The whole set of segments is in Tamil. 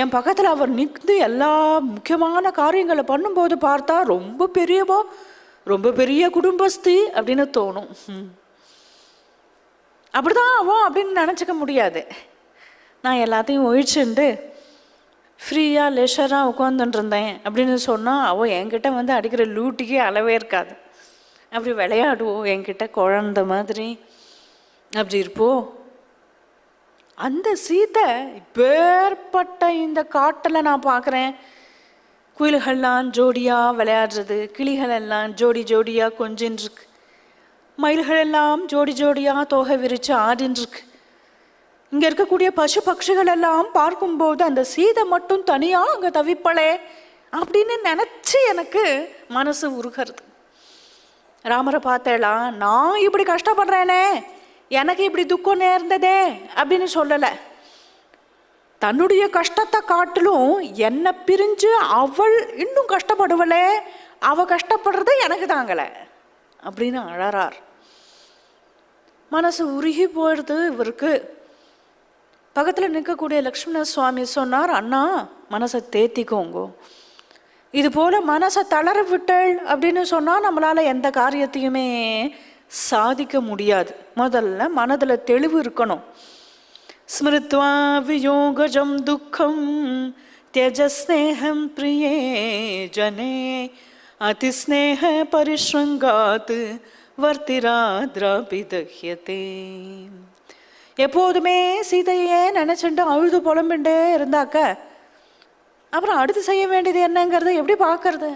என் பக்கத்தில் அவர் நிற்ந்து எல்லா முக்கியமான காரியங்களை பண்ணும்போது பார்த்தா ரொம்ப பெரியவோ, ரொம்ப பெரிய குடும்பஸ்தி அப்படின்னு தோணும். அப்படிதான் அவன் அப்படின்னு நினச்சிக்க முடியாது. நான் எல்லாத்தையும் ஒழிச்சுண்டு ஃப்ரீயாக லெஷராக உட்காந்துட்டு இருந்தேன் அப்படின்னு சொன்னால் அவள் என்கிட்ட வந்து அடிக்கிற லூட்டிக்கே அளவே இருக்காது. அப்படி விளையாடுவோம் என்கிட்ட குழந்த மாதிரி அப்படி இருப்போம். அந்த சீதை இப்பேற்பட்ட இந்த காட்டில் நான் பார்க்குறேன். குயில்கள்லாம் ஜோடியாக விளையாடுறது, கிளிகள் எல்லாம் ஜோடி ஜோடியாக கொஞ்சின்னு இருக்கு, மயில்கள் எல்லாம் ஜோடி ஜோடியாக தோகை விரித்து ஆடின்னு இருக்கு. இங்கே இருக்கக்கூடிய பசு பட்சிகள் எல்லாம் பார்க்கும்போது அந்த சீதை மட்டும் தனியாக அங்கே தவிப்பளே அப்படின்னு நினச்சி எனக்கு மனசு உருகிறது. ராமரை பார்த்தேலாம், நான் இப்படி கஷ்டப்படுறேனே, எனக்கு இப்படி துக்கம் நேர்ந்ததே அப்படின்னு சொல்லலை. தன்னுடைய கஷ்டத்தை காட்டிலும் என்னை பிரிஞ்சு அவள் இன்னும் கஷ்டப்படுவளே, அவள் கஷ்டப்படுறது எனக்கு தாங்கலை அப்படின்னு அழறார். மனசு உருகி போயிடுது இவருக்கு. பக்கத்தில் நிற்கக்கூடிய லக்ஷ்மண சுவாமி சொன்னார், அண்ணா மனசை தேத்திக்கோங்கோ, இது போல் மனசை தளர விட்டள் அப்படின்னு சொன்னால் நம்மளால் எந்த காரியத்தையுமே சாதிக்க முடியாது. முதல்ல மனதில் தெளிவு இருக்கணும். ஸ்மிருத்வா வியோகஜம் துக்கம் தியஜஸ்நேகம் பிரியே ஜனே அதிஸ்நேக பரிஷ்ருங்காத் வர்த்திராத்ராபிதஹ்யதே. எப்போதுமே சீதையே நினச்சிட்டு அழுது புலம்பிண்டே இருந்தாக்க அப்புறம் அடுத்து செய்ய வேண்டியது என்னங்கிறத எப்படி பார்க்கறது?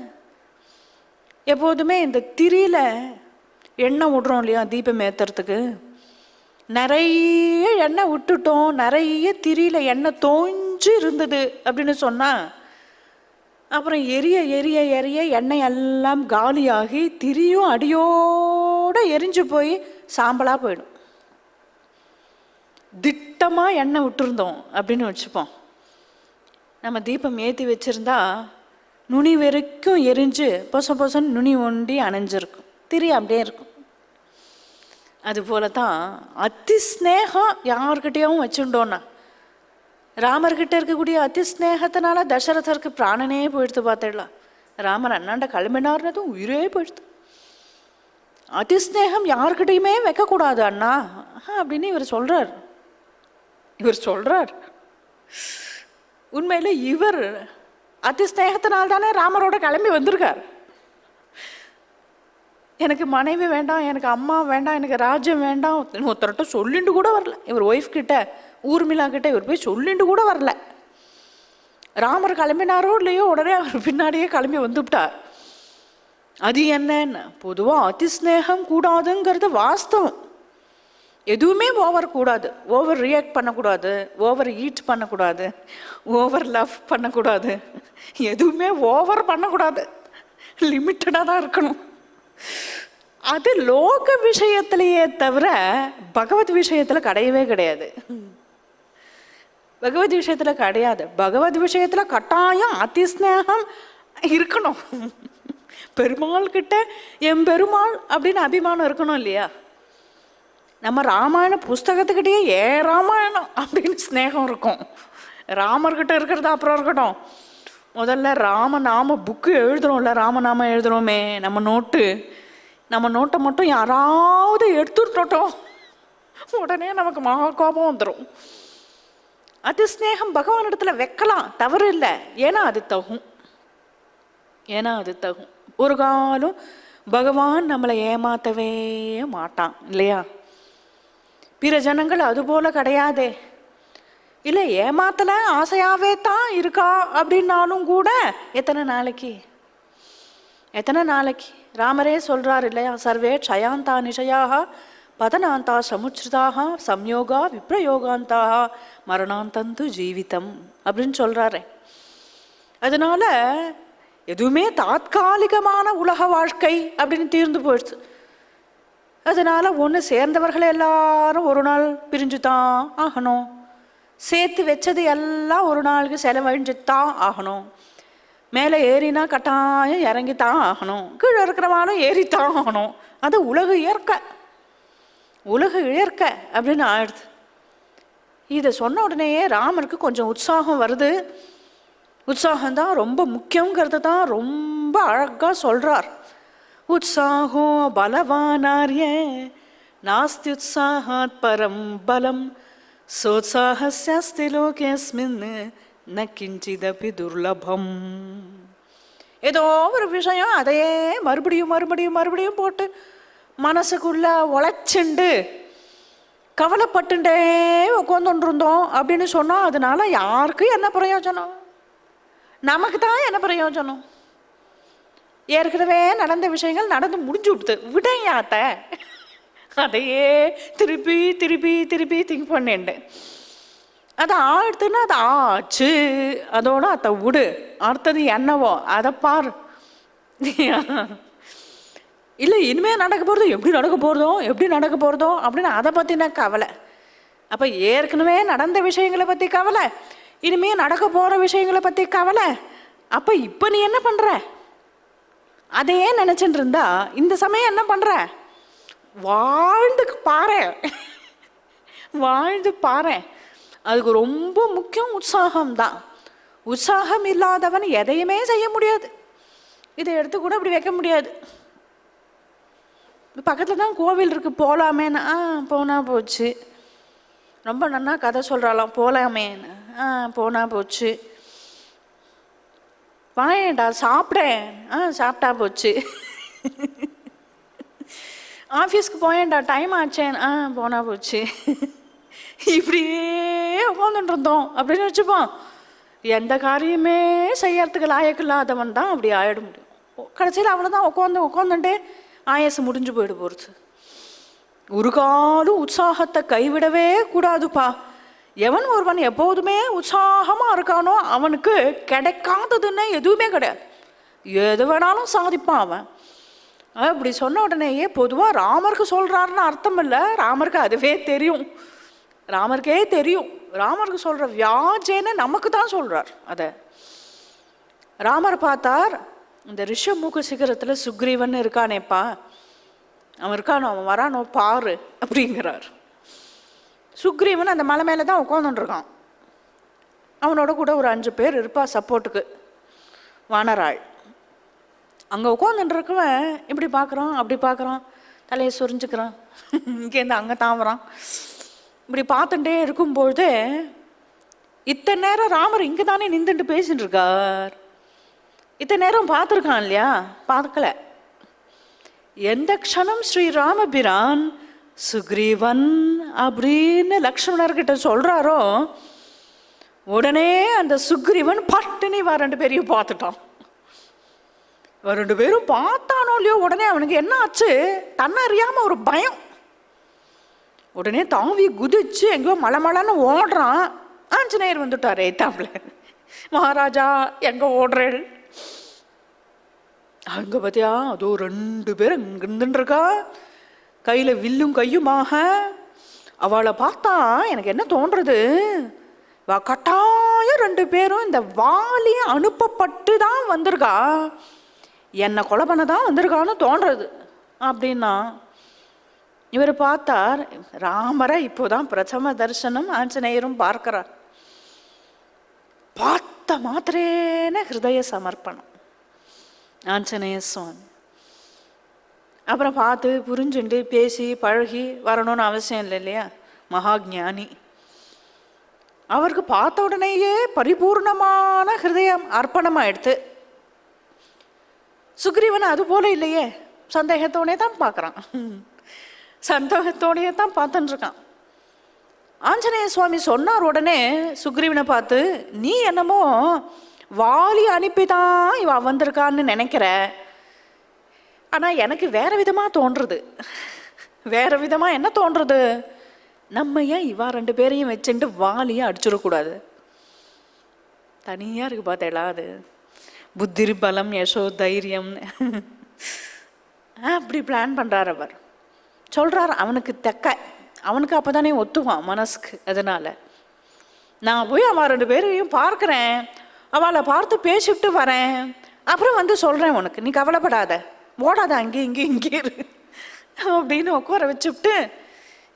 எப்போதுமே இந்த திரியில் எண்ணெய் விட்றோம் இல்லையா, தீபம் ஏற்றுறதுக்கு நிறைய எண்ணெய் விட்டுட்டோம், நிறைய திரியில் எண்ணெய் தோஞ்சு இருந்தது அப்படின்னு சொன்னால் அப்புறம் எரிய எரிய எரிய எண்ணெய் எல்லாம் காலியாகி திரியும் அடியோடு எரிஞ்சு போய் சாம்பலாக போயிடும். திட்டமாக எண்ணெய் விட்டுருந்தோம் அப்படின்னு வச்சுப்போம். நம்ம தீபம் ஏற்றி வச்சுருந்தா நுனி வரைக்கும் எரிஞ்சு பொச பொசன்னு நுனி ஒண்டி அணைஞ்சிருக்கும், திரி அப்படியே இருக்கும். அதுபோல தான் அதி ஸ்நேகம் யார்கிட்டையும் வச்சுட்டோன்னா, ராமர்கிட்ட இருக்கக்கூடிய அதி ஸ்நேகத்தினால தசரதருக்கு பிராணனே போயிடுத்து பார்த்துடலாம். ராமர் அண்ணாண்ட கிளம்பினார்னதும் உயிரே போயிடுது. அதி ஸ்நேகம் யார்கிட்டையுமே வைக்கக்கூடாது அண்ணா அப்படின்னு இவர் சொல்கிறார். உண்மையில் இவர் அதி ஸ்நேகத்தினால் தானே ராமரோட கிளம்பி வந்திருக்கார். எனக்கு மனைவி வேண்டாம், எனக்கு அம்மா வேண்டாம், எனக்கு ராஜ்யம் வேண்டாம் ஒருத்தர்கிட்ட சொல்லிட்டு கூட வரல. இவர் ஒய்ஃப் கிட்ட, ஊர்மிளா கிட்ட இவர் போய் சொல்லிட்டு கூட வரல. ராமர் கிளம்பினாரோ இல்லையோ உடனே அவர் பின்னாடியே கிளம்பி வந்துவிட்டார். அது என்னன்னு, பொதுவாக அதி ஸ்நேகம் கூடாதுங்கிறது வாஸ்தவம். எதுவுமே ஓவர் கூடாது, ஓவர் ரியாக்ட் பண்ணக்கூடாது, ஓவர் ஈட் பண்ணக்கூடாது, ஓவர் லவ் பண்ணக்கூடாது, எதுவுமே ஓவர் பண்ணக்கூடாது, லிமிட்டடாக தான் இருக்கணும். அது லோக விஷயத்திலேயே தவிர பகவத் விஷயத்தில் கிடையவே கிடையாது. பகவத் விஷயத்தில் கிடையாது. பகவத் விஷயத்தில் கட்டாயம் அதி ஸ்நேகம் இருக்கணும். பெருமாள் கிட்ட என் பெருமாள் அப்படின்னு அபிமானம் இருக்கணும் இல்லையா? நம்ம ராமாயண புஸ்தகத்துக்கிட்டேயே ராமாயணம் அப்படின்னு ஸ்நேகம் இருக்கும். ராமர்கிட்ட இருக்கிறது அப்புறம் இருக்கட்டும், முதல்ல ராமநாம புக்கு எழுதுறோம்ல, ராமநாமம் எழுதுறோமே, நம்ம நோட்டை மட்டும் யாராவது எடுத்துட்டோம் உடனே நமக்கு மகா கோபம் வந்துடும். அது ஸ்நேகம் பகவான் இடத்துல வைக்கலாம், தவறு இல்லை. ஏன்னா அது தகும். ஒரு காலம் பகவான் நம்மளை ஏமாற்றவே மாட்டான் இல்லையா? பிற ஜனங்கள் அதுபோல கிடையாதே. இல்லை ஏமாத்தலை, ஆசையாகவே தான் இருக்கா அப்படின்னாலும் கூட எத்தனை நாளைக்கு ராமரே சொல்கிறார் இல்லையா? சர்வே க்ஷயாந்தா நிஷயாக பதனாந்தா சமுச்சிருதாக சம்யோகா விப்ரயோகாந்தாக மரணாந்தந்து ஜீவிதம் அப்படின்னு சொல்கிறாரு. அதனால எதுவுமே தாத்காலிகமான உலக வாழ்க்கை அப்படின்னு தீர்ந்து போயிடுச்சு. அதனால் ஒன்று சேர்ந்தவர்கள் எல்லாரும் ஒரு நாள் பிரிஞ்சு தான் ஆகணும், சேர்த்து வச்சது எல்லாம் ஒரு நாளுக்கு செலவழிஞ்சு தான் ஆகணும், மேலே ஏறினா கட்டாயம் இறங்கித்தான் ஆகணும், கீழே இருக்கிறவாலும் ஏறித்தான் ஆகணும். அது உலக இயற்கை அப்படின்னு ஆயிடுது. இதை சொன்ன உடனேயே ராமருக்கு கொஞ்சம் உற்சாகம் வருது. உற்சாகம்தான் ரொம்ப முக்கியங்கிறத தான் ரொம்ப அழகாக சொல்கிறார். உற்சாகோ பலவானார்ய நாஸ்தி உற்சாகாத் பரம் பலம் சோத்சாஹஸ்யாஸ்தி லோகேஸ்மின் ந கிஞ்சிதபி துர்லபம். ஏதோ ஒரு விஷயம் அதையே மறுபடியும் மறுபடியும் மறுபடியும் போட்டு மனசுக்குள்ள உழைச்சுண்டு கவலைப்பட்டுட்டே உட்காந்துட்டு இருந்தோம் அப்படின்னு சொன்னால் அதனால யாருக்கும் என்ன பிரயோஜனம்? நமக்கு தான் என்ன பிரயோஜனம்? ஏற்கனவே நடந்த விஷயங்கள் நடந்து முடிஞ்சு விடுது, விடையாத்த அதையே திருப்பி திருப்பி திருப்பி திங்க் பண்ணிண்டு அது ஆடுத்துன்னா அது ஆச்சு, அதோட அதை விடு, அடுத்தது என்னவோ அதை பாரு. இல்லை இனிமேல் நடக்க போகிறதோ எப்படி நடக்க போகிறதோ எப்படி நடக்க போகிறதோ அப்படின்னு அதை பற்றின கவலை. அப்போ ஏற்கனவே நடந்த விஷயங்களை பற்றி கவலை, இனிமேல் நடக்க போகிற விஷயங்களை பற்றி கவலை. அப்போ இப்போ நீ என்ன பண்ணுற? அதையே நினச்சிட்டு இருந்தா இந்த சமயம் என்ன பண்ணுற? வாழ்ந்து பாரு, வாழ்ந்து பாரு. அதுக்கு ரொம்ப முக்கியம் உற்சாகம்தான். உற்சாகம் இல்லாதவன் எதையுமே செய்ய முடியாது. இதை எடுத்து கூட அப்படி வைக்க முடியாது. பக்கத்தில் தான் கோவில் இருக்குது, போகலாமேன்னு. போனால் போச்சு. ரொம்ப நன்னா கதை சொல்கிறாளாம், போகலாமேன்னு. போனா போச்சு. வாயேண்டா சாப்பிடேன். சாப்பிட்டா போச்சு. ஆஃபீஸ்க்கு போயேன்டா, டைம் ஆச்சேன். போனா போச்சு. இப்படியே உட்காந்துட்டு இருந்தோம் அப்படின்னு வச்சுப்போம். எந்த காரியமே செய்யறதுக்கு லாயக்கு இல்லாதவன் தான் அப்படி ஆயிட முடியும். கடைசியில் அவ்வளோதான், உட்காந்துட்டே ஆயசு முடிஞ்சு போயிடு போகிறது. ஒரு காலம் உற்சாகத்தை கைவிடவே கூடாதுப்பா. எவன் ஒருவன் எப்போதுமே உற்சாகமாக இருக்கானோ அவனுக்கு கிடைக்காததுன்னு எதுவுமே கிடையாது. எது வேணாலும் சாதிப்பான் அவன். அப்படி சொன்ன உடனேயே பொதுவாக ராமருக்கு சொல்கிறாருன்னு அர்த்தம் இல்லை. ராமருக்கு அதுவே தெரியும், ராமருக்கே தெரியும். ராமருக்கு சொல்கிற வியாஜேன்னு நமக்கு தான் சொல்கிறார். அதை ராமர் பார்த்தார். இந்த ரிஷமுக சிகரத்தில் சுக்ரீவன் இருக்கானேப்பா, அவன் இருக்கானோ, அவன் வரானோ பாரு அப்படிங்கிறார். சுக்ரீவன் அந்த மலை மேலே தான் உட்காந்துட்டுருக்கான். அவனோட கூட ஒரு 5 பேர் இருப்பா சப்போர்ட்டுக்கு, வானராள். அங்கே உட்காந்துட்டுருக்கவன் இப்படி பார்க்குறான் அப்படி பார்க்குறான், தலையை சொரிஞ்சுக்கிறான், இங்கேருந்து அங்கே தாவறான். இப்படி பார்த்துட்டே இருக்கும்பொழுது இத்தனை நேரம் ராமர் இங்கே தானே நின்றுட்டு பேசிட்டு இருக்கார். இத்தனை நேரம் பார்த்துருக்கான் இல்லையா? பார்க்கல. எந்த க்ஷணம் ஸ்ரீராமபிரான் சுக்ரீவன் அப்படின்னு லக்ஷ்மணர்கிட்ட சொல்கிறாரோ உடனே அந்த சுக்ரீவன் பட்டுன்னு இவ 2 பேரையும் பார்த்துட்டான். இவ 2 பேரும் பார்த்தானோ இல்லையோ உடனே அவனுக்கு என்ன ஆச்சு? தன்னை அறியாமல் ஒரு பயம். உடனே தாவி குதிச்சு எங்கேயோ மலைன்னு ஓடுறான். ஆஞ்சநேயர் வந்துட்டார் ஏத்தாப்புல. மகாராஜா எங்கே ஓடுறேள்? அங்கே பார்த்தியா அதோ 2 பேர் இங்கே இருந்துருக்கா, கையில் வில்லும் கையுமாக. அவளை பார்த்தா எனக்கு என்ன தோன்றுறது, கட்டாயம் 2 பேரும் இந்த வாலியை அனுப்பப்பட்டு தான் வந்திருக்கா, என்னை கொலை பண்ண தான் வந்திருக்கான்னு தோன்றுறது அப்படின்னா. இவர் பார்த்தார் ராமரை. இப்போதான் பிரதம தரிசனம் ஆஞ்சநேயரும் பார்க்கிறார். பார்த்த மாத்திரேன ஹிருதய சமர்ப்பணம் ஆஞ்சநேய சுவாமி. அப்புறம் பார்த்து புரிஞ்சுண்டு பேசி பழகி வரணும்னு அவசியம் இல்லை இல்லையா? மகாஜானி. அவருக்கு பார்த்த உடனேயே பரிபூர்ணமான ஹிருதயம் அர்ப்பணமாயிடுத்து. சுக்ரீவன் அது போல இல்லையே, சந்தேகத்தோடே தான் பார்க்குறான், சந்தேகத்தோடையே தான் பார்த்துட்டுருக்கான். ஆஞ்சநேய சுவாமி சொன்னார் உடனே சுக்ரீவனை பார்த்து, நீ என்னமோ வாலி அனுப்பி தான் இவ வந்திருக்கான்னு நினைக்கிற, ஆனால் எனக்கு வேற விதமாக தோன்றுறது. வேற விதமாக என்ன தோன்றுறது? நம்ம ஏன் இவா 2 பேரையும் வச்சுட்டு வாலியை அடிச்சிடக்கூடாது? தனியாக இருக்கு பார்த்தேளா அது, புத்தி பலம் யசோ தைரியம். அப்படி பிளான் பண்ணுறார் அவர். சொல்கிறார் அவனுக்கு அவனுக்கு அப்போ தானே ஒத்துவான் மனசுக்கு. அதனால் நான் போய் அவன் 2 பேரையும் பார்க்குறேன், அவளை பார்த்து பேசிவிட்டு வரேன், அப்புறம் வந்து சொல்கிறேன் உனக்கு, நீ கவலைப்படாத, ஓடாத, அங்கே இங்கே இரு அப்படின்னு உட்கார வச்சுவிட்டு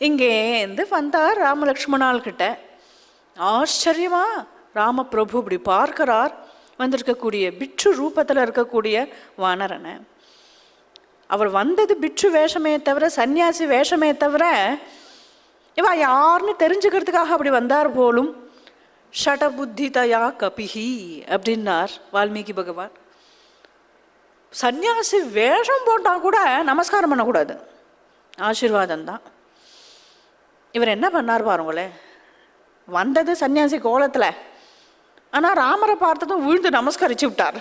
இங்கேருந்து வந்தார் ராமலக்ஷ்மணால் கிட்ட. ஆச்சரியமா ராமபிரபு இப்படி பார்க்கிறார். வந்திருக்கக்கூடிய பிட்சு ரூபத்தில் இருக்கக்கூடிய வானரனை. அவர் வந்தது பிட்சு வேஷமே தவிர, சன்னியாசி வேஷமே தவிர, இவா யாருன்னு தெரிஞ்சுக்கிறதுக்காக அப்படி வந்தார் போலும். ஷடபுத்திதயா கபிஹி அப்படின்னார் வால்மீகி பகவான். சன்னியாசி வேஷம் போட்டால் கூட நமஸ்காரம் பண்ணக்கூடாது, ஆசீர்வாதம் தான். இவர் என்ன பண்ணார் பாருங்களேன், வந்தது சன்னியாசி கோலத்தில், ஆனால் ராமரை பார்த்ததும் விழுந்து நமஸ்கரிச்சு விட்டார்.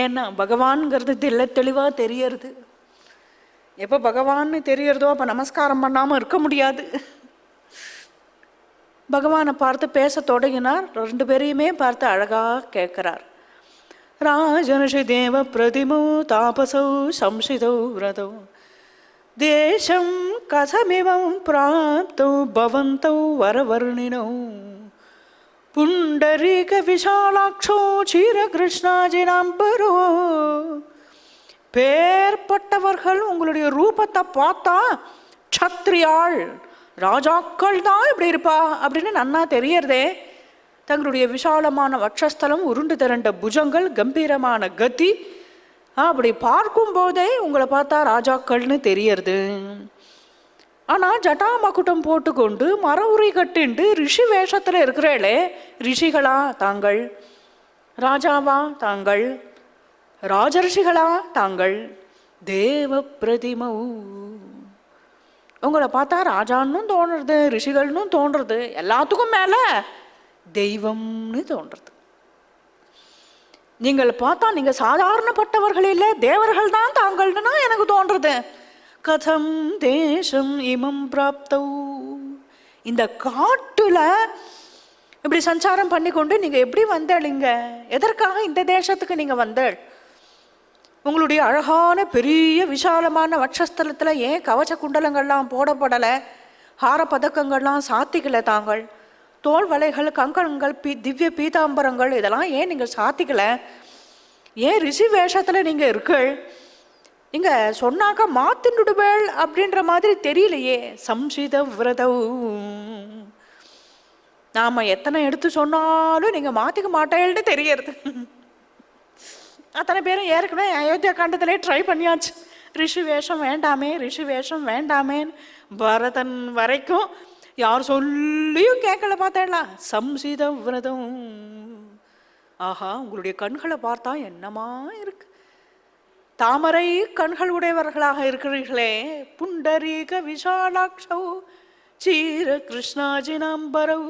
ஏன்னா பகவான்ங்கிறது தெளிவாக தெரியறது. எப்போ பகவான்னு தெரியறதோ அப்போ நமஸ்காரம் பண்ணாமல் இருக்க முடியாது. பகவானை பார்த்து பேச தொடங்கினார். 2 பேரையுமே பார்த்து அழகாக கேட்குறார். ராஜர்ஷி தேவ பிரதிமோ தாபசௌ சம்சிதௌ விரதௌ தேசம் கசமிவம் பிராப்தௌ பவந்தௌ வரவர்ணினௌ புண்டரீக விஷாலாட்சோ சீர கிருஷ்ணாஜினாம்பரோ. பேர்பட்டவர்கள் உங்களுடைய ரூபத்தை பார்த்தா க்ஷத்ரியாள் ராஜாக்கள் தான் இப்படி இருப்பா அப்படின்னு நன்னா தெரியறதே. தங்களுடைய விஷாலமான வட்சஸ்தலம், உருண்டு திரண்ட புஜங்கள், கம்பீரமான கதி, அப்படி பார்க்கும்போதே உங்களை பார்த்தா ராஜாக்கள்னு தெரியறது. ஆனால் ஜட்டாமகுட்டம் போட்டுக்கொண்டு மர உரி கட்டிண்டு ரிஷி வேஷத்தில் இருக்கிறாளே, ரிஷிகளா தாங்கள்? ராஜாவா தாங்கள்? ராஜரிஷிகளா தாங்கள்? தேவ பிரதிமௌ. உங்களை பார்த்தா ராஜான்னு தோன்றுறது, ரிஷிகள்னு தோன்றுறது, எல்லாத்துக்கும் மேலே தெய்வம்னு தோன்றுறது. நீங்கள் பார்த்தா நீங்கள் சாதாரணப்பட்டவர்கள் இல்லை, தேவர்கள் தான் தாங்கள்னா எனக்கு தோன்றுறது. கதம் தேசம் இமம் பிராப்தௌ. இந்த காட்டுல இப்படி சஞ்சாரம் பண்ணி கொண்டு நீங்கள் எப்படி வந்தேளிங்க? எதற்காக இந்த தேசத்துக்கு நீங்கள் வந்தேள்? உங்களுடைய அழகான பெரிய விசாலமான வட்சஸ்தலத்தில் ஏன் கவச்ச குண்டலங்கள்லாம் போடப்படலை? ஹார பதக்கங்கள்லாம் சாத்திக்கலை தாங்கள்? தோல் வலைகள், கங்கணங்கள், திவ்ய பீதாம்பரங்கள் இதெல்லாம் ஏன் நீங்கள் சாத்திக்கலை? ஏன் ரிஷி வேஷத்தில் நீங்கள் இருக்கள்? இங்கே சொன்னாக்கா மாத்தின்னுடுவேள் அப்படின்ற மாதிரி தெரியலையே. சம்சித விரதௌ. நாம் எத்தனை எடுத்து சொன்னாலும் நீங்கள் மாற்றிக்க மாட்டேன்னு தெரியறது. அத்தனை பேரும் ஏற்கனவே அயோத்தியா காண்டத்திலே ட்ரை பண்ணியாச்சு. ரிஷி வேஷம் வேண்டாமே, ரிஷி வேஷம் வேண்டாமேன்னு பரதன் வரைக்கும் யார் சொல்லியும் கேட்கல. பார்த்தேங்களா? சம்சித விரதம். ஆஹா, உங்களுடைய கண்களை பார்த்தா என்னமா இருக்கு, தாமரை கண்கள் உடையவர்களாக இருக்கிறீர்களே. புண்டரீக விஷாலாட்சௌ சீர கிருஷ்ணாஜினாம்பரௌ.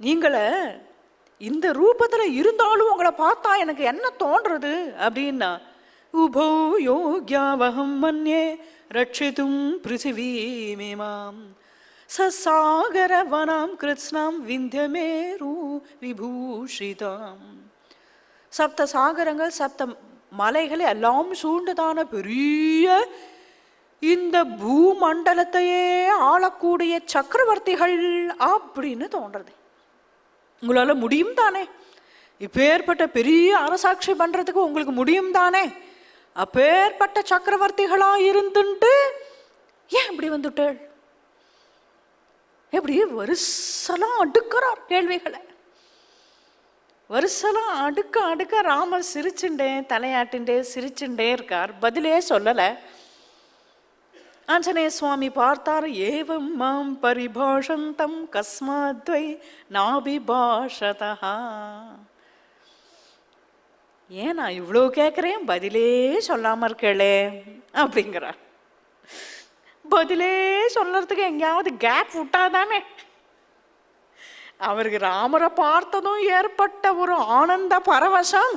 நீங்களை இந்த ரூபத்தில் இருந்தாலும் உங்களை பார்த்தா எனக்கு என்ன தோன்றது அப்படின்னா, உபோ யோக்யாவகம் மன்யே ரட்சித்தும் பிருத்திவீமிமாம் சசாகரவனாம் கிருத்ஸ்னாம் விந்தியமேரு விபூஷிதாம். சப்த சாகரங்கள், சப்த மலைகளை எல்லாம் சூழ்ந்ததான பெரிய இந்த பூமண்டலத்தையே ஆளக்கூடிய சக்கரவர்த்திகள் அப்படின்னு தோன்றது. உங்களால் முடியும் தானே? இப்பேற்பட்ட பெரிய அரசாட்சி பண்ணுறதுக்கு உங்களுக்கு முடியும் தானே? அப்பேற்பட்ட சக்கரவர்த்திகளாக இருந்துட்டு ஏன் இப்படி வந்துட்டேள்? எப்படி வருஷலாம் அடுக்கிறார் கேள்விகளை. வருஷலாம் அடுக்க அடுக்க ராமர் சிரிச்சுண்டே தலையாட்டுண்டே சிரிச்சுண்டே இருக்கார். பதிலே சொல்லலை. ஆஞ்சநேய சுவாமி பார்த்தார். ஏவம் மாம் பரிபாஷந்தம் கஸ்மாத்வை நாபிபாஷதா. ஏன் நான் இவ்வளோ கேட்குறேன், பதிலே சொல்லாமல் இருக்கே அப்படிங்கிறார். பதிலே சொல்றதுக்கு எங்கேயாவது கேப் விட்டாதானே? அவருக்கு ராமரை பார்த்ததும் ஏற்பட்ட ஒரு ஆனந்த பரவசம்,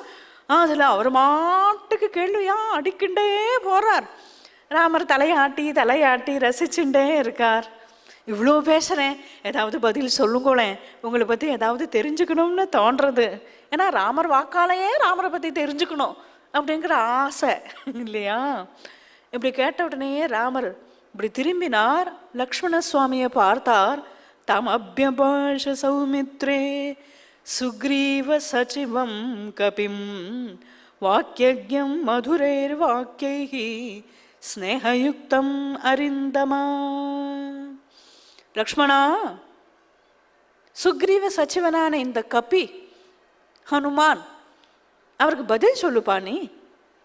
அதில் அவர் மாட்டுக்கு கேள்வியா அடிக்கின்றே போறார். ராமர் தலையாட்டி தலையாட்டி ரசிச்சுட்டே இருக்கார். இவ்வளோ பேசுகிறேன், ஏதாவது பதில் சொல்லுங்களேன், உங்களை பற்றி ஏதாவது தெரிஞ்சுக்கணும்னு தோன்றது. ஏன்னா ராமர் வாக்காலேயே ராமரை பற்றி தெரிஞ்சுக்கணும் அப்படிங்கிற ஆசை இல்லையா? இப்படி கேட்ட உடனே ராமர் இப்படி திரும்பினார். லக்ஷ்மண சுவாமியை பார்த்தார். தம் அபியபாஷ சௌமித்ரே சுக்ரீவ சச்சிவம் கபிம் வாக்கியம் மதுரைர் வாக்கியை ஸ்நேகயுக்தம் அரிந்தமா. லக்ஷ்மணா, சுக்ரீவ சச்சிவனான இந்த கபி ஹனுமான், அவருக்கு பதில் சொல்லுப்பா நீ.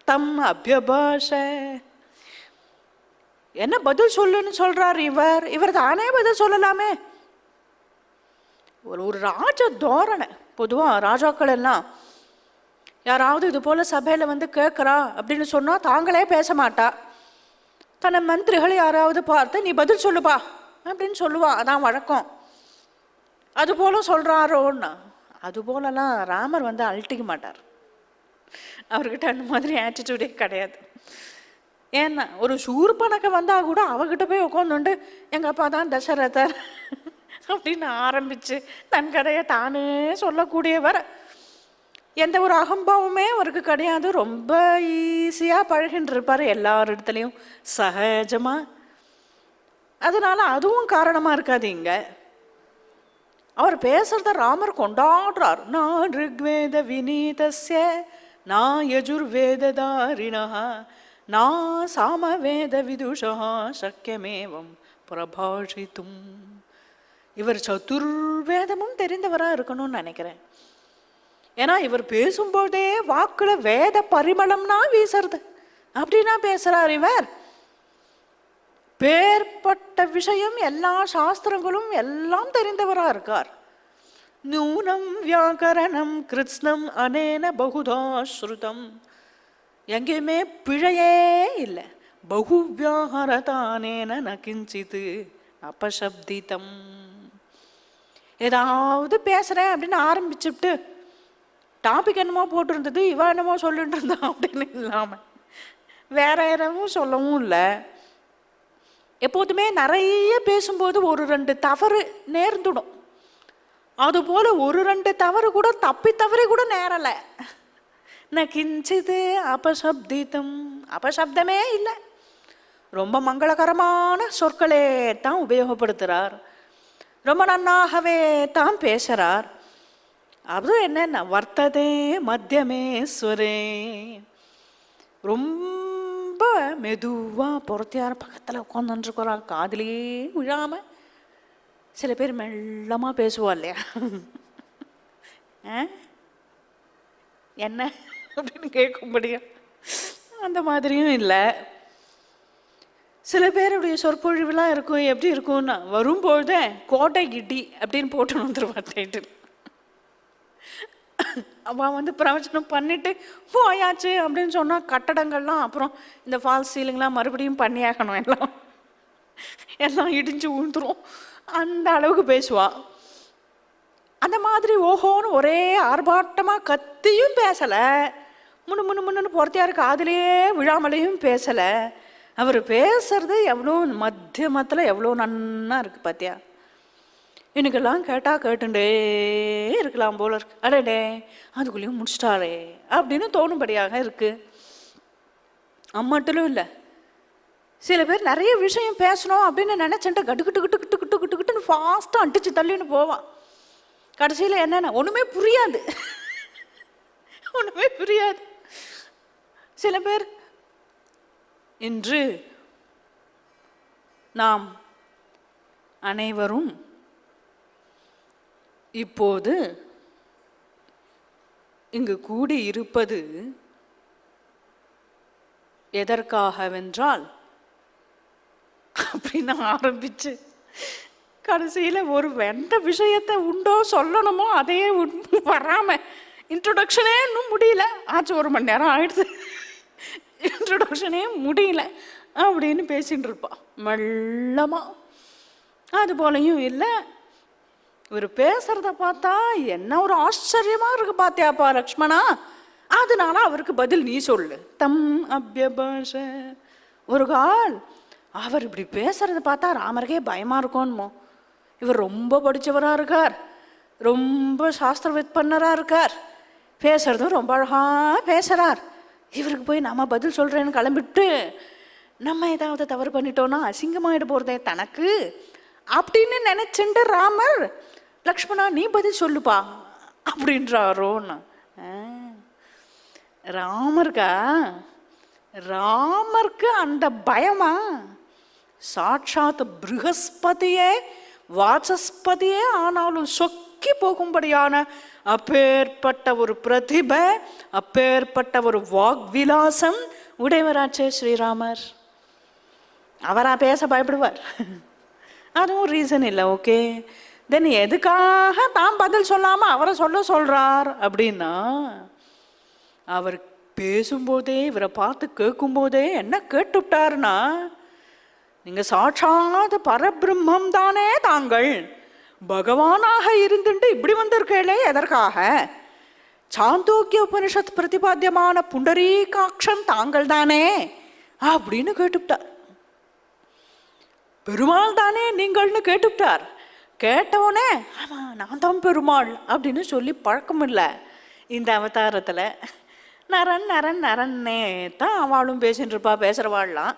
தம் அபியபாஷ, என்ன பதில் சொல்லுன்னு சொல்றார் இவர் தானே பதில் சொல்லலாமே. ஒரு ராஜ தோரணை. பொதுவாக ராஜாக்கள் எல்லாம் யாராவது இது போல சபையில் வந்து கேட்குறா அப்படின்னு சொன்னால் தாங்களே பேச மாட்டா. தன்னை மந்திரிகள் யாராவது பார்த்து நீ பதில் சொல்லுப்பா அப்படின்னு சொல்லுவா. அதான் வழக்கம். அதுபோல சொல்கிறாரோன்னா, அதுபோலலாம் ராமர் வந்து அழட்டிக்க மாட்டார். அவர்கிட்ட அந்த மாதிரி ஆட்டிடியூடே கிடையாது. ஏன்னா ஒரு சூர்பனக்க வந்தால் கூட அவகிட்ட போய் உட்காந்துண்டு எங்கள் அப்பா தான் தசரதர் அப்படின்னு ஆரம்பித்து தன் கதையை தானே சொல்லக்கூடியவர். எந்த ஒரு அகம்பாவமே அவருக்கு கிடையாது. ரொம்ப ஈஸியாக பழகின்னு இருப்பார் எல்லாரிடத்துலையும் சகஜமாக. அதனால அதுவும் காரணமாக இருக்காது. இங்கே அவர் பேசுகிறத ராமர் கொண்டாடுறார். நான் ரிக்வேத வினீதஸ்ய நான் யஜுர்வேததாரிணா நான் சாமவேத விதுஷா சக்கியமேவம் பிரபாஷித்தும். இவர் சதுர்வேதமும் தெரிந்தவராக இருக்கணும்னு நினைக்கிறேன். ஏன்னா இவர் பேசும்போதே வாக்குல வேத பரிமளம்னா வீசுறது அப்படின்னா பேசுறார். இவர் பேர்பட்ட விஷயம் எல்லா சாஸ்திரங்களும் எல்லாம் தெரிந்தவராக இருக்கார். நூனம் வியாக்கரணம் கிருத்ஸ்னம் அனேன பகுதா ஸ்ருதம், எங்கேயுமே பிழையே இல்லை. பகுவியாஹரதானேன ந கிஞ்சித் அபசப்திதம். ஏதாவது பேசுகிறேன் அப்படின்னு ஆரம்பிச்சுட்டு டாபிக் என்னமோ போட்டிருந்தது, இவ என்னமோ சொல்லிட்டு இருந்தா அப்படின்னு இல்லாமல் வேற யாரும் சொல்லவும் இல்லை. எப்போதுமே நிறைய பேசும்போது ஒரு 2 தவறு நேர்ந்துடும். அதுபோல் ஒரு 2 தவறு கூட தப்பி தவறி கூட நேரலை. ந கிஞ்சிது அபசப்திதம், அபசப்தமே இல்லை. ரொம்ப மங்களகரமான சொற்களே தான் உபயோகப்படுத்துகிறார். ரொம்ப நன்னாகவே தான் பேசுகிறார். அதுவும் என்னென்ன வர்த்ததே மத்தியமேஸ்வரே, ரொம்ப மெதுவாக பொறுத்தியார் பக்கத்தில் உட்காந்துருக்குறார், காதிலே விழாமல். சில பேர் மெல்லமாக பேசுவா இல்லையா, என்ன அப்படின்னு கேட்கும்படியா, அந்த மாதிரியும் இல்லை. சில பேருடைய சொற்பொழிவுலாம் இருக்கும். எப்படி இருக்கும்னா, வரும்பொழுதே கோட்டை கிட்டி அப்படின்னு போட்டு வந்துடுவார் டைட்டில். அவன் வந்து பிரவச்சனம் பண்ணிட்டு போயாச்சு அப்படின்னு சொன்னால் கட்டடங்கள்லாம் அப்புறம் இந்த ஃபால்ஸ் சீலிங்லாம் மறுபடியும் பண்ணியாகணும். எல்லாம் இடிஞ்சு விழுந்துரும். அந்த அளவுக்கு பேசுவான். அந்த மாதிரி ஓஹோன்னு ஒரே ஆர்ப்பாட்டமாக கத்தியும் பேசலை, முன்னு பொறுத்தியாருக்கு காதிலேயே விழாமலையும் பேசலை. அவர் பேசுறது எவ்வளோ மத்தியமத்தில் எவ்வளோ நன்னா இருக்குது பார்த்தியா. எனக்கெல்லாம் கேட்டால் கேட்டுண்டே இருக்கலாம் போல இருக்கு. அடடே அதுக்குள்ளேயும் முடிச்சிட்டாரே அப்படின்னு தோணும்படியாக இருக்குது. அம்மட்டிலும் இல்லை, சில பேர் நிறைய விஷயம் பேசணும் அப்படின்னு நினச்சிட்டு கட்டுக்கிட்டு ஃபாஸ்ட்டாக அடிச்சு தள்ளின்னு போவான். கடைசியில் என்னென்ன ஒன்றுமே புரியாது. சில பேர் இன்று நாம் அனைவரும் இப்போது இங்கு கூடி இருப்பது எதற்காகவென்றால் அப்படின்னு ஆரம்பிச்சு கடைசியில் ஒரு எந்த விஷயத்தை உண்டோ சொல்லணுமோ அதையே வராமல் இன்ட்ரொடக்ஷனே இன்னும் முடியல, ஆச்சு 1 மணி நேரம் ஆயிடுது, இன்ட்ரொடக்ஷனே முடியல அப்படின்னு பேசிகிட்டு இருப்பான் மெல்லமாக. அது போலையும் இல்லை, இவர் பேசுகிறத பார்த்தா என்ன ஒரு ஆச்சரியமாக இருக்கு பார்த்தியாப்பா லக்ஷ்மணா, அதனால அவருக்கு பதில் நீ சொல்லு. தம் அபியபாஷ. ஒரு கால் அவர் இப்படி பேசுகிறத பார்த்தா ராமருக்கே பயமாக இருக்கும்னுமோ. இவர் ரொம்ப படித்தவராக இருக்கார், ரொம்ப சாஸ்திர விற்பனராக இருக்கார், பேசுகிறதும் ரொம்ப அழகாக பேசுகிறார். இவருக்கு போய் நம்ம பதில் சொல்கிறேன்னு கிளம்பிட்டு நம்ம ஏதாவது தவறு பண்ணிட்டோன்னா அசிங்கமாயிட்டு போகிறதே தனக்கு அப்படின்னு நினச்சிட்டு ராமர் லக்ஷ்மணா நீ பதில் சொல்லுப்பா அப்படின்றாரோன்னு. ராமருக்கு அந்த பயமா? சாட்சாத் ப்ரஹஸ்பதியே வாசஸ்பதியே ஆனாலும் சொக்க சொக்கி போகும்படியான அப்பேற்பட்ட ஒரு பிரதிபை, அப்பேற்பட்ட ஒரு வாக்விலாசம் உடையவராச்சே ஸ்ரீராமர். அவரா பேச பயப்படுவார்? அதுவும் ரீசன் இல்லை. ஓகே, தென் எதுக்காக தான் பதில் சொல்லாமல் அவரை சொல்றார் அப்படின்னா, அவர் பேசும்போதே இவரை பார்த்து கேட்கும்போதே என்ன கேட்டுவிட்டார்னா, நீங்கள் சாட்சாத் பரபிரம்மம் தானே தாங்கள், பகவானாக இருந்துட்டு இப்படி வந்திருக்கே எதற்காக? சாந்தோக்கிய உபனிஷத் பிரதிபாத்தியமான புண்டரீகாட்சன் தாங்கள் தானே அப்படின்னு கேட்டுவிட்டார். பெருமாள் தானே நீங்கள்னு கேட்டுவிட்டார். கேட்டவுடனே ஆமாம் நான் தான் பெருமாள் அப்படின்னு சொல்லி பழக்கம் இல்லை இந்த அவதாரத்தில். நரன் நரன் நரன்னே தான் அவளும் பேசின்னு இருப்பா, பேசுகிறவாள்லாம்.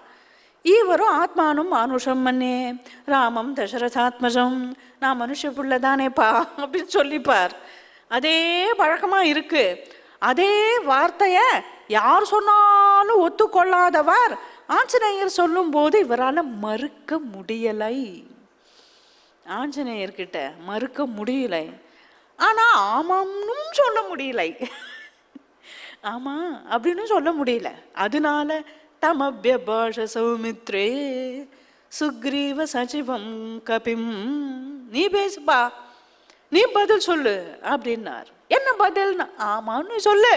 இவரும் ஆத்மானும் மானுஷம் மன்னே ராமம் தசரதாத்மஜம், நான் மனுஷ பிள்ளை தானேப்பா அப்படின்னு சொல்லிப்பார். அதே பழக்கமாக இருக்கு. அதே வார்த்தையை யார் சொன்னாலும் ஒத்துக்கொள்ளாதவர் ஆஞ்சநேயர் சொல்லும்போது இவரால் மறுக்க முடியலை. ஆஞ்சநேயர்கிட்ட மறுக்க முடியலை, ஆனால் ஆமாம்னும் சொல்ல முடியலை. ஆமாம் அப்படின்னு சொல்ல முடியல. அதனால தமபியபாஷ சௌமித்ரே சுக்ரீவ சச்சிவம் கபிம், நீ பேசுப்பா, நீ பதில் சொல்லு அப்படின்னார். என்ன பதில்னா, ஆமான்னு சொல்லு,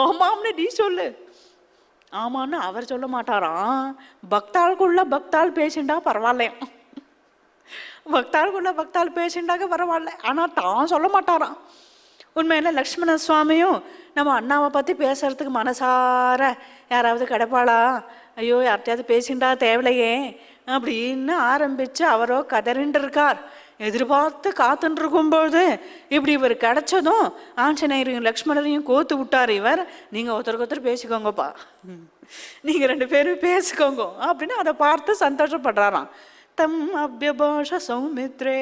ஆமாம்னு நீ சொல்லு. ஆமான்னு அவர் சொல்ல மாட்டாராம். பக்தாளுக்குள்ள பக்தாள் பேசிண்டா பரவாயில்லையா, பக்தாளுக்குள்ள பக்தாள் பேசிண்டாக்க பரவாயில்ல, ஆனால் தான் சொல்ல மாட்டாராம். உண்மையில் லக்ஷ்மண சுவாமியும் நம்ம அண்ணாவை பற்றி பேசுறதுக்கு மனசார யாராவது கிடைப்பாளா, ஐயோ யார்கிட்டையாவது பேசிண்டா தேவலையே அப்படின்னு ஆரம்பித்து அவரோ கதறின்னு இருக்கார். எதிர்பார்த்து காத்துன்னு இருக்கும்போது இப்படி இவர் கிடைச்சதும் ஆஞ்சநேயரையும் லக்ஷ்மணரையும் கோத்து விட்டார் இவர். நீங்கள் ஒருத்தருக்கு ஒருத்தர் பேசிக்கோங்கப்பா, நீங்கள் 2 பேரும் பேசிக்கோங்க அப்படின்னு அதை பார்த்து சந்தோஷப்படுறாராம். தம் அபியபாஷ சௌமித்ரே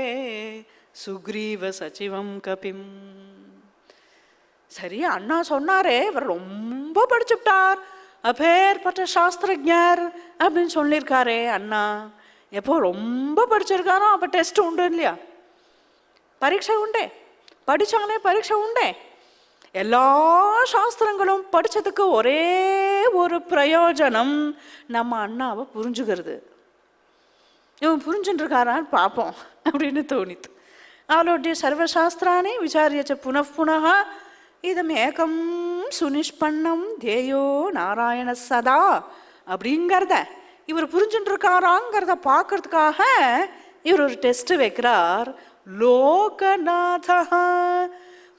சுக்ரீவ சச்சிவம் கபிம். சரி, அண்ணா சொன்னாரே இவர் ரொம்ப படிச்சுட்டார், அப்பேற்பட்ட சாஸ்திரஜர் அப்படின்னு சொல்லியிருக்காரே அண்ணா. எப்போ ரொம்ப படிச்சிருக்காரோ அப்போ டெஸ்ட் உண்டு இல்லையா, பரீட்சை உண்டே, படித்தாலே பரீட்சை உண்டே. எல்லா சாஸ்திரங்களும் படித்ததுக்கு ஒரே ஒரு பிரயோஜனம், நம்ம அண்ணாவை புரிஞ்சுக்கிறது. இவன் புரிஞ்சுட்டுருக்காரான்னு பார்ப்போம் அப்படின்னு தோணித்து. அவளுடைய சர்வசாஸ்திரானே விசாரியச்ச புனః இதம் ஏகம் சுனிஷ்பன்னம் தேயோ நாராயண சதா அப்படிங்கிறத இவர் புரிஞ்சுட்டு இருக்காராங்கிறத பார்க்கறதுக்காக இவர் ஒரு டெஸ்ட் வைக்கிறார். லோகநாதா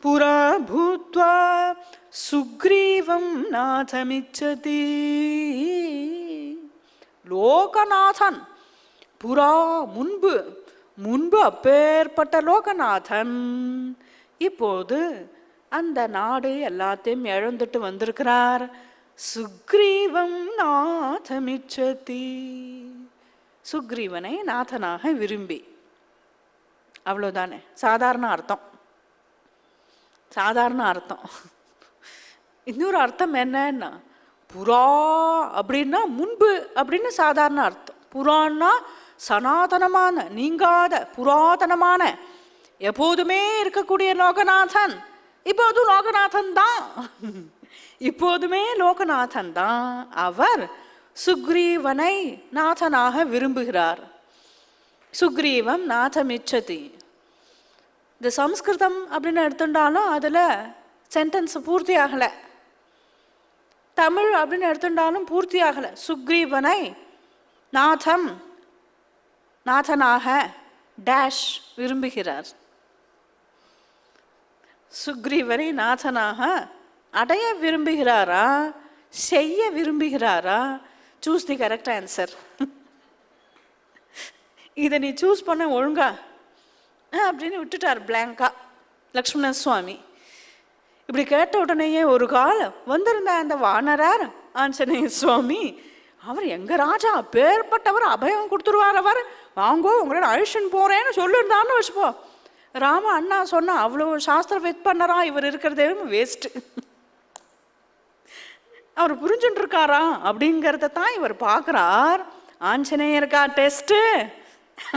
புரா பூத்வா சுக்ரீவம் நாதமிச்சதி. லோகநாதன் புரா முன்பு, முன்பு அப்பேற்பட்ட லோகநாதன் இப்போது அந்த நாடு எல்லாத்தையும் இழந்துட்டு வந்திருக்கிறார். சுக்ரீவம் நாதமிச்சதி, சுக்ரீவனை நாதனாக விரும்பி. அவ்வளோதானே, சாதாரண அர்த்தம், சாதாரண அர்த்தம். இன்னொரு அர்த்தம் என்னன்னா, புறா அப்படின்னா முன்பு அப்படின்னு சாதாரண அர்த்தம். புறான்னா சனாதனமான, நீங்காத, புராதனமான, எப்போதுமே இருக்கக்கூடிய லோகநாதன். இப்போதும் லோகநாதன் தான், இப்போதுமே லோகநாதன் தான். அவர் சுக்ரீவனை நாதனாக விரும்புகிறார். சுக்ரீவம் நாதமிச்சதி. இந்த சம்ஸ்கிருதம் அப்படின்னு எடுத்துட்டாலும் அதில் சென்டென்ஸ் பூர்த்தி ஆகலை, தமிழ் அப்படின்னு எடுத்துட்டாலும் பூர்த்தி ஆகலை. சுக்ரீவனை நாதம், நாதனாக டேஷ் விரும்புகிறார். சுக்ரீவனை நாதனாக அடைய விரும்புகிறாரா, செய்ய விரும்புகிறாரா? Choose the correct answer. இதை நீ சூஸ் பண்ண ஒழுங்கா அப்படின்னு விட்டுட்டார் பிளாங்கா லக்ஷ்மண சுவாமி. இப்படி கேட்ட உடனேயே ஒரு காலம் வந்திருந்த அந்த வானரார் ஆஞ்சநேய சுவாமி, அவர் எங்க ராஜா பேர்பட்டவர், அபயம் கொடுத்துருவார் அவர், வாங்கோ உங்களோட அழிஷன் போறேன்னு சொல்லியிருந்தான்னு வச்சுப்போ. ராம அண்ணா சொன்னா அவ்வளோ சாஸ்திரம் வெத் பண்ணறா, இவர் இருக்கிறதே வேஸ்ட்டு, அவர் புரிஞ்சுட்டு இருக்காரா அப்படிங்கிறத தான் இவர் பார்க்குறார். ஆஞ்சநேயருக்கா டெஸ்ட்டு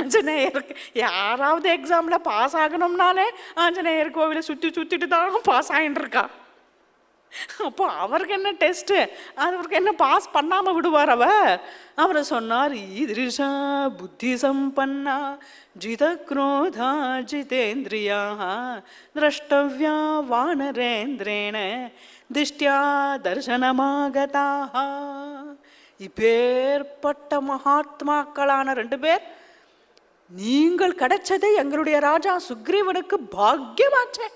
ஆஞ்சநேயருக்கு யாராவது எக்ஸாமில் பாஸ் ஆகணும்னாலே ஆஞ்சநேயர் கோவிலை சுற்றிட்டு தான் பாஸ் ஆகிட்டு இருக்கா. அப்போ அவருக்கு என்ன டெஸ்ட்டு, அவருக்கு என்ன பாஸ் பண்ணாமல் விடுவார் அவரை சொன்னார், ஈதிருஷா புத்தி சம்பன்னா ஜித குரோதா ஜிதேந்திரியா திரஷ்டவ்யா வானரேந்திரேண திஷ்டியா தர்சனமாகதாக. இப்பேற்பட்ட மகாத்மாக்களான 2 பேர் நீங்கள் கிடைச்சது எங்களுடைய ராஜா சுக்ரீவனுக்கு பாக்கியமாச்சே.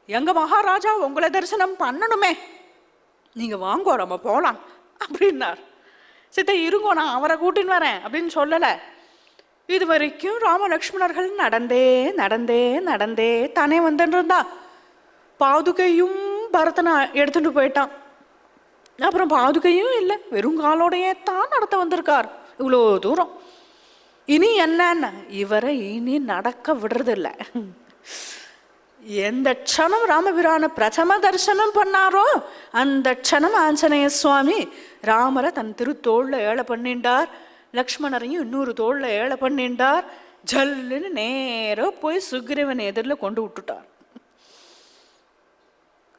எங்க மகாராஜா உங்களை தரிசனம் பண்ணணுமே, நீங்க வாங்கோ நம்ம போலாம் அப்படின்னார். சித்த இருங்கோ நான் அவரை கூட்டின்னு வரேன் அப்படின்னு சொல்லலை. இது வரைக்கும் ராம லக்ஷ்மணர்கள் நடந்தே நடந்தே நடந்தே தானே வந்துட்டு இருந்தா. பாதுகையும் பரதனை எடுத்துட்டு போயிட்டான். அப்புறம் பாதுகையும் இல்லை, வெறும் காலோடையே தான் நடத்த வந்திருக்கார் இவ்வளோ தூரம். இனி என்னன்னா இவரை இனி நடக்க விடுறதில்லை. எந்த க்ஷணம் ராமபிரான பிரதம தரிசனம் பண்ணாரோ அந்த க்ஷணம் ஆஞ்சநேய சுவாமி ராமரை தன் திருத்தோளில் ஏழை பண்ணிண்டார், லக்ஷ்மணரையும் இன்னொரு தோளில் ஏழை பண்ணிண்டார். ஜல்லுன்னு நேராக போய் சுக்ரீவன் எதிரில் கொண்டு விட்டுட்டார்.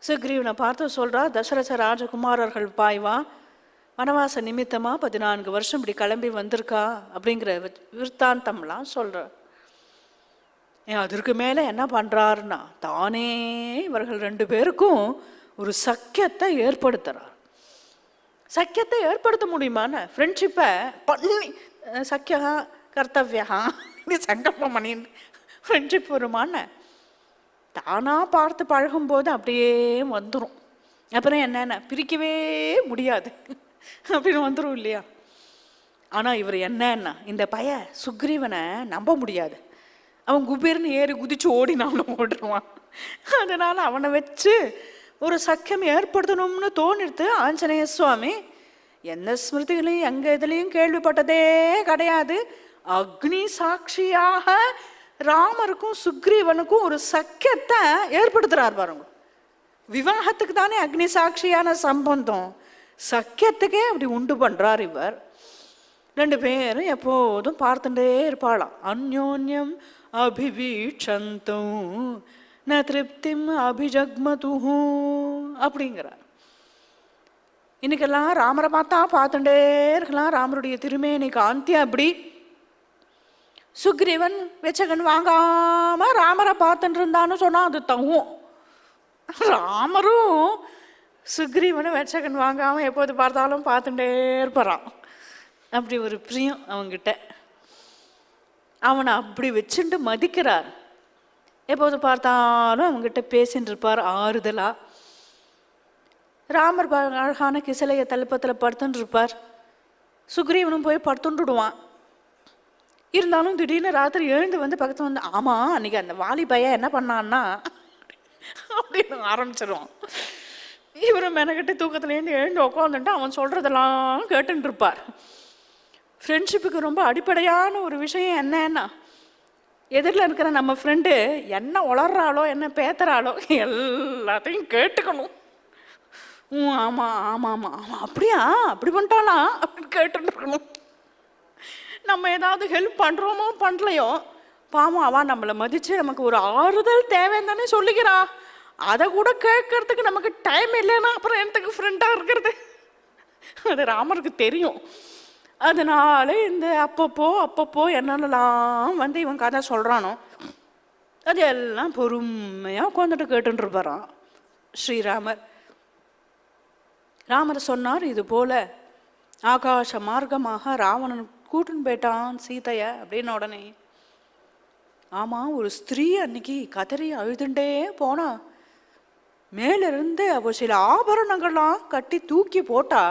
சுக்ரீவனை பார்த்து சொல்றா, தசரத ராஜகுமாரர்கள் பாய்வா வனவாச நிமித்தமாக 14 வருஷம் இப்படி கிளம்பி வந்திருக்கா அப்படிங்கிற விற்த்தாந்தம்லாம் சொல்கிறார். அதற்கு மேலே என்ன பண்ணுறாருன்னா தானே இவர்கள் 2 பேருக்கும் ஒரு சக்கியத்தை ஏற்படுத்துகிறார். சக்கியத்தை ஏற்படுத்த முடியுமான ஃப்ரெண்ட்ஷிப்பை பண்ணி சக்கியா கர்த்தவியா சங்கல்பம் பண்ணி ஃப்ரெண்ட்ஷிப் வருமான தானாக பார்த்து பழகும்போது அப்படியே வந்துடும். அப்புறம் என்னென்ன பிரிக்கவே முடியாது அப்படின்னு வந்துடும் இல்லையா. ஆனால் இவர் என்னன்னா இந்த பைய சுக்ரீவனை நம்ப முடியாது. அவன் குபேர்னு ஏறி குதிச்சு ஓடினாலும் ஓடுவான். அதனால் அவனை வச்சு ஒரு சக்கியம் ஏற்படுத்தணும்னு தோணிடுத்து ஆஞ்சநேய சுவாமி. எந்த ஸ்மிருதிகளையும் எங்கள் இதுலேயும் கேள்விப்பட்டதே கிடையாது. அக்னி சாட்சியாக ராமருக்கும் சுக்ரீவனுக்கும் ஒரு சக்கியத்தை ஏற்படுத்துகிறார் பாருங்க. விவாகத்துக்கு தானே அக்னி சாட்சியான சம்பந்தம், சக்கியத்துக்கே அப்படி உண்டு பண்ணுறார் இவர். 2 பேரும் எப்போதும் பார்த்துட்டே இருப்பாளாம். அந்யோன்யம் அபிவீட்சந்தம் ந திருப்திம் அபிஜக்மது அப்படிங்கிறார். இன்னைக்கெல்லாம் ராமரை பார்த்தா பார்த்துட்டே இருக்கலாம். ராமருடைய திருமேனி காந்தி அப்படி. சுக்ரீவன் வெச்சகன் வாங்காம ராமரை பார்த்துட்டு இருந்தான்னு சொன்னா அது தகும். ராமரும் சுக்ரீவனை வெச்சகன் வாங்காம எப்போது பார்த்தாலும் பார்த்துட்டே இருப்பாரான். அப்படி ஒரு பிரியம் அவங்கிட்ட. அவனை அப்படி வச்சுட்டு மதிக்கிறார். எப்போது பார்த்தாலும் அவங்ககிட்ட பேசின்னு இருப்பார் ஆறுதலா. ராமர் அழகான கிசலைய தலுப்பத்தில் படுத்துட்டு இருப்பார். சுக்ரீவனும் போய் படுத்துட்டுடுவான். இருந்தாலும் திடீர்னு ராத்திரி எழுந்து வந்து பக்கத்தில் வந்து, ஆமாம் அன்றைக்கி அந்த வாலி பையன் என்ன பண்ணான்னா அப்படின்னு ஆரம்பிச்சிடுவான். இவரும் மெனக்கிட்டு தூக்கத்துலேருந்து எழுந்து உட்காந்துட்டு அவன் சொல்கிறதெல்லாம் கேட்டுட்டு இருப்பார். ஃப்ரெண்ட்ஷிப்புக்கு ரொம்ப அடிப்படையான ஒரு விஷயம் என்னன்னா, எதிரில் இருக்கிற நம்ம ஃப்ரெண்டு என்ன உளர்றாளோ என்ன பேத்துறாளோ எல்லாத்தையும் கேட்டுக்கணும். ஆமாம் ஆமாம் ஆமாம் ஆமாம் அப்படியா அப்படி பண்ணிட்டானா அப்படின்னு கேட்டுட்டு இருக்கணும். நம்ம ஏதாவது ஹெல்ப் பண்ணுறோமோ பண்ணலையோ பாவம் அவன் நம்மளை மதித்து நமக்கு ஒரு ஆறுதல் தேவைன்னு தானே சொல்லிக்கிறா. அதை கூட கேட்கறதுக்கு நமக்கு டைம் இல்லைன்னா அப்புறம் எனக்கு ஃப்ரெண்டாக இருக்கிறது அது ராமருக்கு தெரியும். அதனால இந்த அப்பப்போ என்னென்னலாம் வந்து இவன் கதை சொல்கிறானோ அது எல்லாம் பொறுமையாக உட்காந்துட்டு கேட்டுருப்பாரான் ஸ்ரீராமர். ராமர் சொன்னார், இது போல ஆகாச மார்க்கமாக ராவணன் கூட்டுன்னு போயிட்டான் சீதைய அப்படின்னு. உடனே ஆமாம் ஒரு ஸ்திரீ அன்னைக்கு கதறி அழுதுண்டே போனா, மேலிருந்து அவ சில ஆபரணங்கள்லாம் கட்டி தூக்கி போட்டா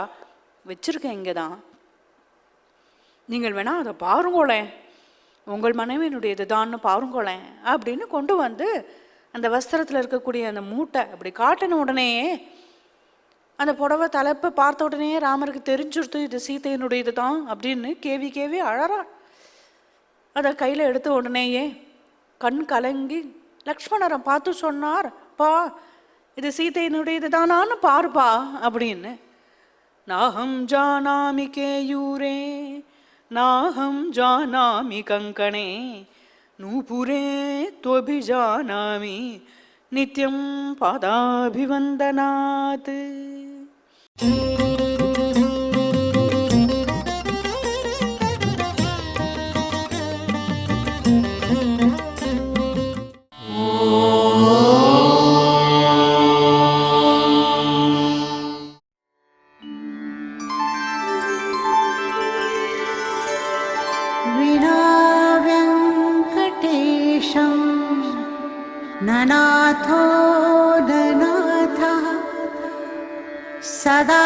வச்சிருக்கேன் இங்கே தான், நீங்கள் வேணா அதை பாருங்கோளேன், உங்கள் மனைவியினுடைய இதுதான்னு பாருங்கோளேன் அப்படின்னு கொண்டு வந்து அந்த வஸ்திரத்தில் இருக்கக்கூடிய அந்த மூட்டை அப்படி காட்டின உடனே அந்த புடவை தலைப்பை பார்த்த உடனே ராமருக்கு தெரிஞ்சுடுத்து இது சீதையினுடைய இது தான் அப்படின்னு கேவி அழறா. அதை கையில் எடுத்த உடனேயே கண் கலங்கி லக்ஷ்மணரை பார்த்து சொன்னார், பா இது சீதையினுடைய இது தானான்னு பாருப்பா அப்படின்னு. நாகம் ஜானாமி கேயூரே नाहं जानामि कङ्कणे नूपुरे त्वभिजानामि नित्यं पादाभिवन्दनात्. ननाथो ननाथः सदा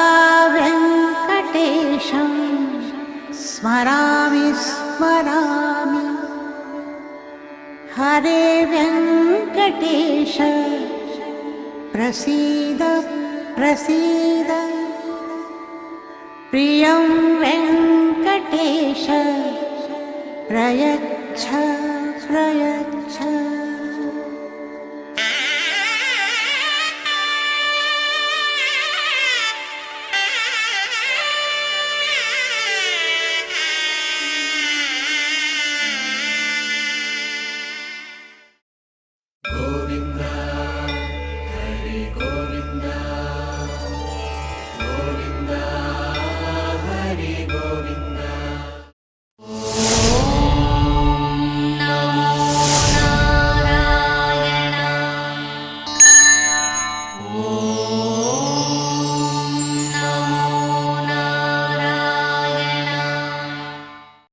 वेङ्कटेशं स्मरामि स्मरामि. हरे वेङ्कटेश प्रसीद प्रसीद. प्रियं वेङ्कटेश प्रयच्छ प्रयच्छ.